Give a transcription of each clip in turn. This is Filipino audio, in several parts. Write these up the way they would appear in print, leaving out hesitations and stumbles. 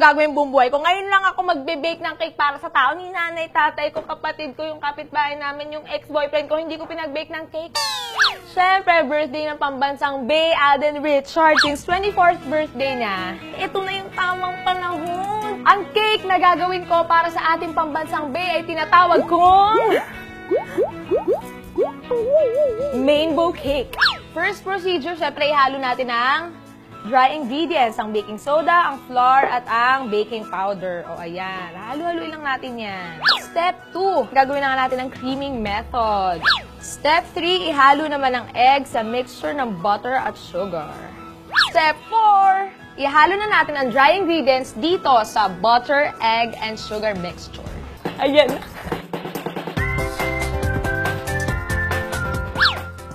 gagawin buong buhay ko. Ngayon lang ako magbe-bake ng cake para sa tao. Ni nanay, tatay ko, kapatid ko, yung kapitbahay namin, yung ex-boyfriend ko, hindi ko pinag-bake ng cake. Siyempre, birthday ng pambansang Bay Alden Richard. Since 24th birthday niya, ito na yung tamang panahon. Ang cake na gagawin ko para sa ating pambansang Bay ay tinatawag kong Mainbow Cake. First procedure, siyempre, ihalo natin ang dry ingredients, ang baking soda, ang flour, at ang baking powder. O, ayan. Halo-haloy lang natin yan. Step 2, gagawin na natin ang creaming method. Step 3, ihalo naman ang egg sa mixture ng butter at sugar. Step 4, ihalo na natin ang dry ingredients dito sa butter, egg, and sugar mixture. Ayan.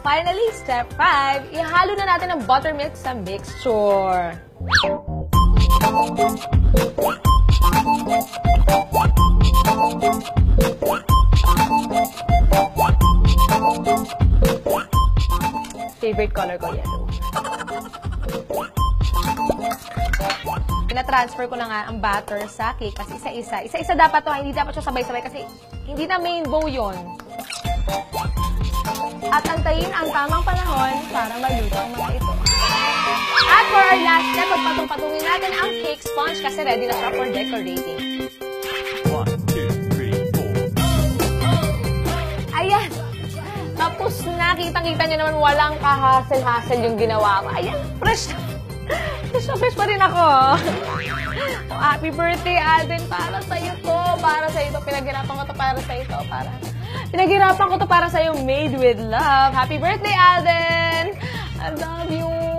Finally, step 5, ihalo na natin ang buttermilk sa mixture. Favorite color ko, yellow. Pina-transfer ko na nga ang butter sa cake kasi isa-isa. Isa-isa dapat to, hindi dapat siya sabay-sabay kasi hindi na main bow yun. At antayin ang tamang panahon para maluto ang mga ito. At for our last step, pagpatong-patungin natin ang cake sponge kasi ready na siya for decorating. 1, 2, 3, 4. Ayan! Tapos na, kitang-kita nyo naman walang kahasel-hasel yung ginawa ko. Ayan, fresh na. Fresh pa rin ako. Oh, happy birthday, Alden. Para sa'yo to. Para sa'yo to. Pinaghirapan ko to para sa'yo to. Pinaghirapan ko to para sa'yo. Made with love. Happy birthday, Alden! I love you.